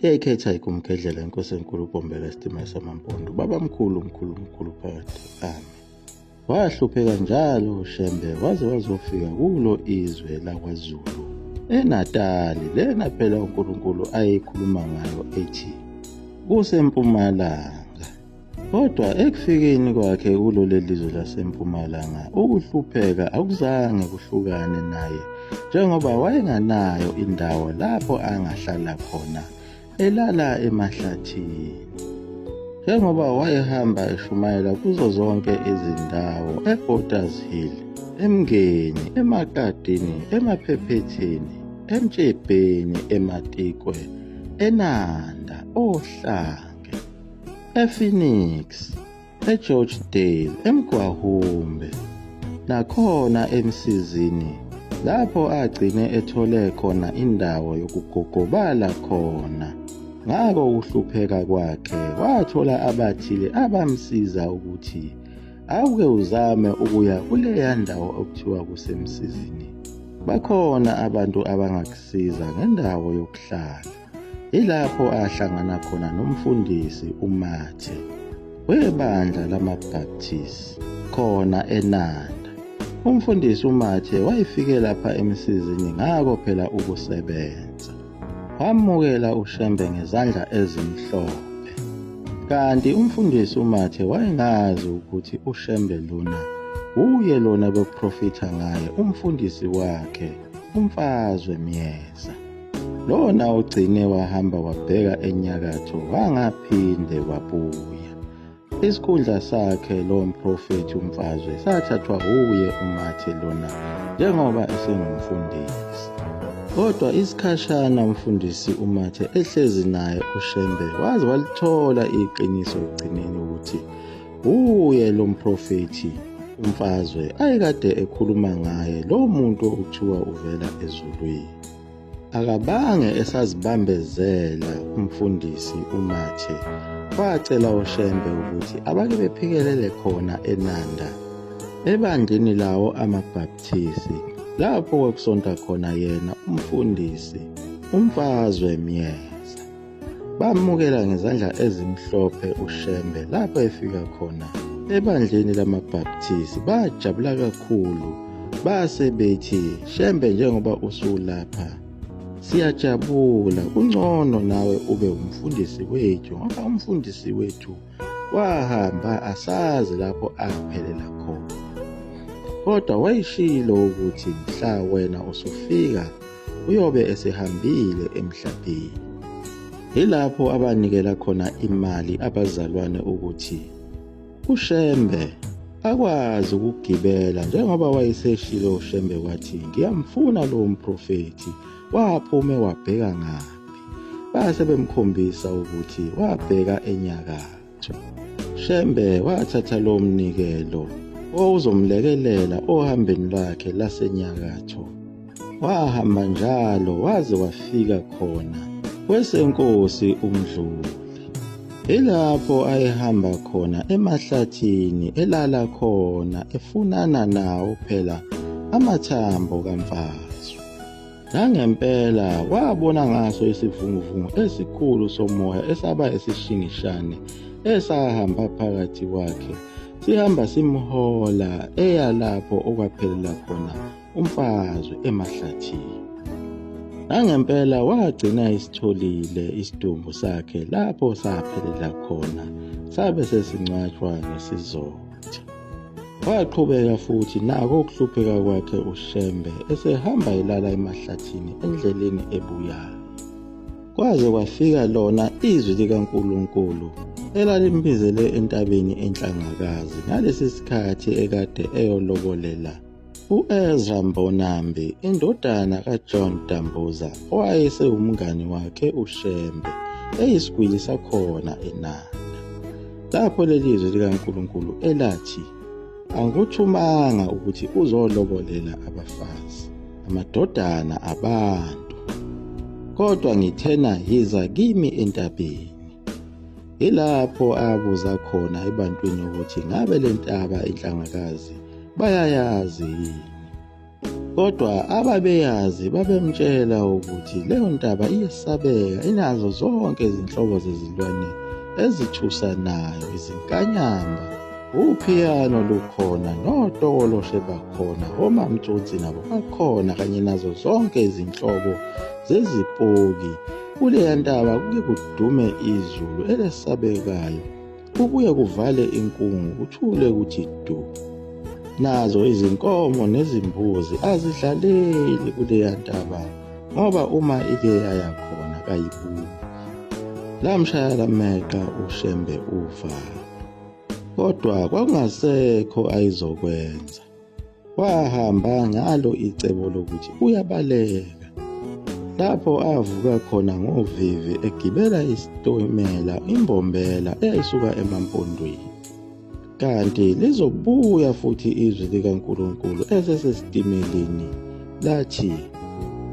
Liyayikhetha iGumgedlela inkosi enkulu uBombela isitima samampondo babamkhulu mkhulu phakathi ame. Wahlupheka njalo uShembe waze wazofika kulo izwe lakwaZulu eNatali lena phela uNkulunkulu ayeyikhuluma ngayo ethi kusempumalanga. Kodwa ekufikeni kwakhe kulo lelizwe lasempumalanga ukuhlupheka akuzange kuhlukane naye njengoba wayenganayo indawo lapho angahlala khona elala emahlathini. Njengoba wayehamba eshumayela kuzo zonke izindawo eBorders Hill, eMngeni, eMakadini, eMaphephetheni, eMtshebheni, eMatikwe, eNanda, oHlange, ePhoenix, eGeorgedale, eMgwahumbe, nakhona eMsizini lapho agcine ethole khona indawo yokugogobala khona. Ngako ukuhlupheka kwakhe wathola abathile abamsiza ukuthi awuke uzame ukuya kuleya ndawo okuthiwa kusemsizini. Bakhona abantu abangakusiza ngendawo yokuhlala. Ilapho ahlangana khona nomfundisi uMathe webandla lamaBaptist khona eNanda. Umfundisi uMathe wayefike lapha emsizini ngako phela ukusebenza. Wamukela uShembe ngezandla ezimhlophe. Kanti umfundisi uMathe wayengazi ukuthi uShembe lona uye lona beprofitha ngaye umfundisi wakhe uMfazwe Myeza. Lona ugcine wahamba wabheka enyakatho wangaphinde wabuya. Isikhundla sakhe lo mprofethi uMfazwe sathathwa uye uMathe lona njengoba esengumfundisi. Kodwa isikhashana umfundisi uMathe ehlezi naye uShembe waze walithola iqiniso ekugcineni ukuthi uye lo mprofethi uMfazwe ayekade ekhuluma ngaye lo muntu okuthiwa uvela ezulwini. Akabange esazibambezela umfundisi uMathe wacela uShembe ukuthi abake bephikelele khona eNanda ebandleni lawo amaBaptisi lapho kwekusonta khona yena umfundisi uMfazwe Myeza. Bamukela ngezandla ezimhlophe uShembe lapho efika khona ebandleni lamaBaptisi. Bajabula kakhulu base bethi, Shembe, njengoba usulapha siyajabula, kungcono nawe ube umfundisi wethu ngoba umfundisi wethu wahamba asazi lapho aphelela khona. Kodwa wayishilo ukuthi mhla wena usufika uyobe esehambile emhlabeni. Yilapho abanikela khona imali abazalwane ukuthi uShembe akwazi ukugibela njengoba wayeseshilo uShembe wathi ngiyamfuna lo mprofethi. Waphume wabheka ngaphi? Base bemkhombisa ukuthi wabheka enyakatho. Shembe wathatha lo mnikelo owuzomlekelela ohambeni lwakhe lasenyakatho. Wahamba njalo waze wafika khona kwesenkosi uMdluli. Ilapho ayehamba khona emahlathini elala khona efunana nawo phela amathambo kaMfazwe. Nangempela wabona ngaso isivunguvungu esikhulu somoya esaba esishingishane esahamba phakathi kwakhe sihamba simhola eya lapho okwaphelela khona uMfazwe emahlathini. Nangempela wagcina isitholile isidumbu sakhe lapho saphelela khona sabe sesincwatshwa ngesizotha. Waqhubeka futhi nako ukuhlupheka kwakhe uShembe esehamba elala emahlathini endleleni ebuyayo. Kwaze kwafika lona izwi likaNkulunkulu elalimbizele entabeni enhlangakazi ngalesi sikhathi ekade eyolobolela u-Ezra Mbonambi indodana kaJohn Dambuza owayesewumngani wakhe uShembe eyisigwili sakhona eNanda. Lapho leli zwi likaNkulunkulu elathi, angikuthumanga ukuthi uzolobolela abafazi, amadodana abantu, kodwa ngithena yiza kimi entabeni. Ilapho abuza khona ebantwini ukuthi ngabe le ntaba inhlangakazi bayayazi yini. Kodwa ababeyazi babemtshela ukuthi leyo ntaba iyesabeka, inazo zonke izinhlobo zezilwane ezithusanayo, izinkanyamba, uphiyano lukhona, notoloshe bakhona, omamtsotsi nabo bakhona, kanye nazo zonke izinhlobo zezipoki. Kuleya ntaba kuke kudume izulu elesabekayo, kubuye kuvale inkungu, kuthule kuthi du. Nazo izinkomo nezimbuzi azidlaleli kuleya ntaba, ngoba uma ike yaya khona kayibuyi. Lamshaya lameqa uShembe ufa, kodwa kwakungasekho ayizokwenza. Wahamba ngalo icebo lokuthi uyabaleka. Lapho avuka khona ngovivi egibela isitimela imbombela eyayisuka emampondweni. Kanti lizobuya futhi izwi likaNkulunkulu esesesitimeleni lathi,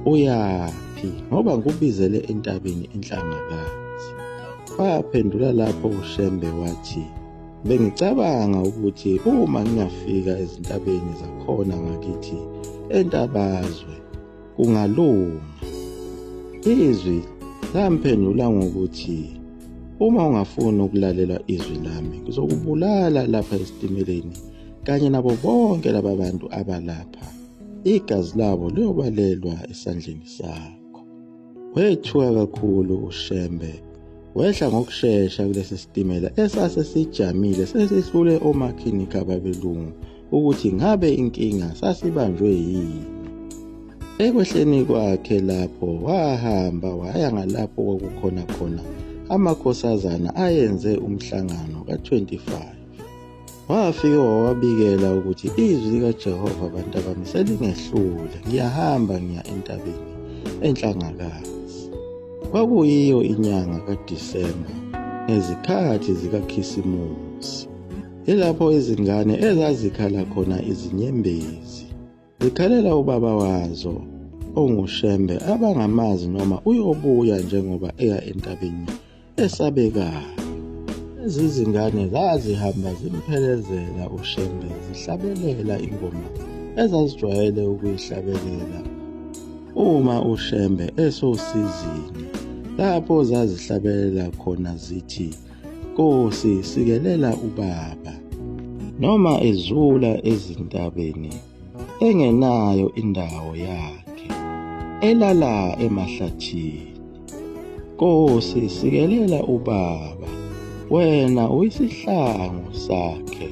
"Uyaphi?" ngoba ngikubizele entabeni enhlangakazi. Waphendula lapho uShembe wathi, "Bengicabanga ukuthi uma ngingafika ezintabeni zakhona ngakithi entabazwe kungalunga." Izwi lamphendula ngokuthi, "Uma ungafuni ukulalela izwi lami, ngizokubulala lapha esitimeleni kanye nabo bonke laba bantu abalapha. Igazi labo liyobalelwa esandleni sakho." Wethuka kakhulu uShembe, wehla ngokushesha kulesi sitimela esasesijamile sesihlule omakhinikha babelungu ukuthi ngabe inkinga sasibanjwe yini. Ekwehleni kwakhe lapho wahamba waya ngalapho kwakukhona khona amakhosazana ayenze umhlangano ka-25. Wafika wawabikela ukuthi izwi likaJehova bantabami selingehlule, ngiyahamba ngiya entabeni enhlangakazi. Kwakuyiyo inyanga kaDisemba ngezikhathi zikaKhisimusi, ilapho izingane ezazikhala khona izinyembezi zikhalela ubaba wazo onguShembe abangamazi noma uyobuya njengoba eya entabeni esabekayo. Lezi zingane zazihamba zimphelezela uShembe, zihlabelela ingoma ezazijwayele ukuyihlabelela uma uShembe esosizini, lapho zazihlabelela khona zithi, "Nkosi, sikelela ubaba," noma ezula ezintabeni engenayo indawo yakhe, elala emahlathini. "Nkosi, sikelela ubaba, wena uyisihlangu sakhe,"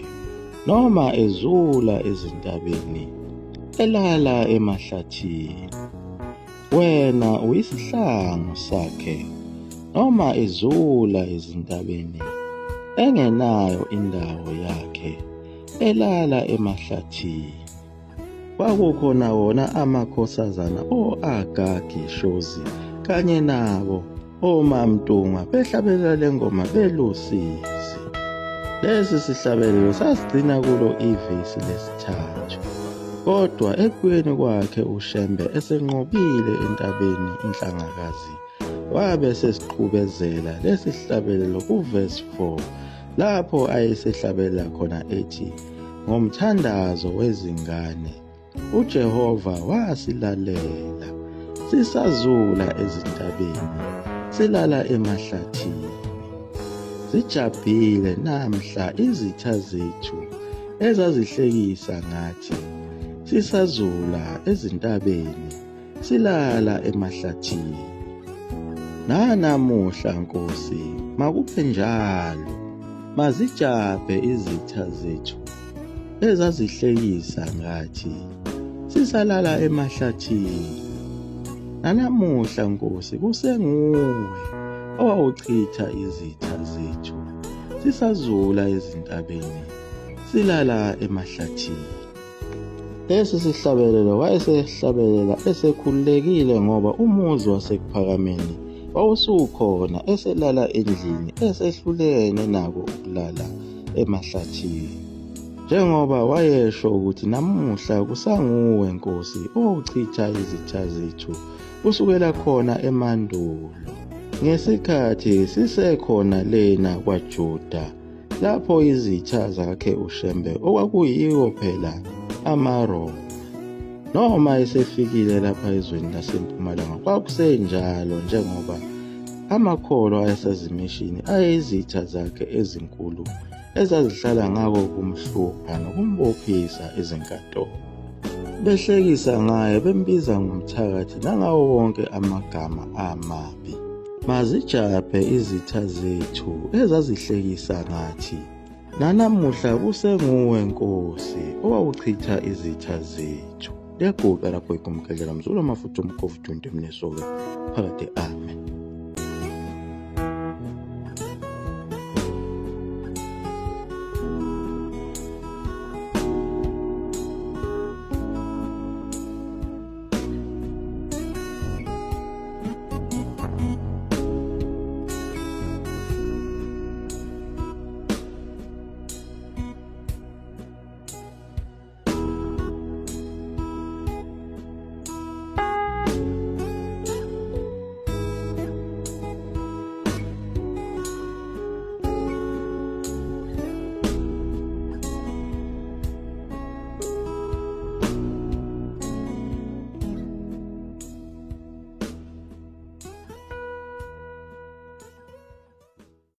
noma ezula ezintabeni elala emahlathini. "Wena uyisihlangu sakhe," noma ezula ezintabeni engenayo indawo yakhe, elala emahlathini. Kwakukhona wona amakhosazana o-Agagi Shozi kanye nabo oMamtunga behlabelela le ngoma belusizi. Lesi sihlabelelo sasigcina kulo ivesi lesithathu. Kodwa ekubuyeni kwakhe uShembe esenqobile entabeni inhlangakazi, wabe sesiqhubezela lesi sihlabelelo kuvesi 4 lapho ayesehlabelela khona ethi, "Ngomthandazo wezingane uJehova wasilalela, sisazula ezintabeni, silala emahlathini. Zijabhile namhla izitha zethu ezazihlekisa ngathi, sisazula ezintabeni, silala emahlathini. Nanamuhla Nkosi, makube njalo, mazijabhe izitha zethu ezazihlekisa ngathi, sisalala emahlathini. Nanamuhla Nkosi, kusenguwe owawuchitha izitha zethu, sisazula ezintabeni, silala emahlathini." Lesi sihlabelelo wayesesihlabelela esekhululekile ngoba umuzi waseKuphakameni wawusukhona, eselala endlini esehlulene nabo ukulala emahlathini, njengoba wayesho ukuthi namuhla kusanguwe Nkosi owuchitha izitha zethu kusukela khona emandulo, ngesikhathi sisekhona lena kwaJuda, lapho izitha zakhe uShembe okwakuyiwo phela amaRoma Noma esefikile lapha ezweni lasempumalanga kwakusenjalo, njengoba amakholo ayesezimishini ayeyizitha zakhe ezinkulu ezazihlala ngako kumhlupha nokumbophisa ezinkantolo. Behlekisa ngaye, bembiza ngomthakathi nangawo wonke amagama amabi. Mazijabhe izitha zethu ezazihlekisa ngathi. Nanamuhla kusenguwe Nkosi owawuchitha izitha zethu. Liyaguqa lapho iGumkelela mzulu amafutha umkhovu 20 emnesoke phakade. Amen.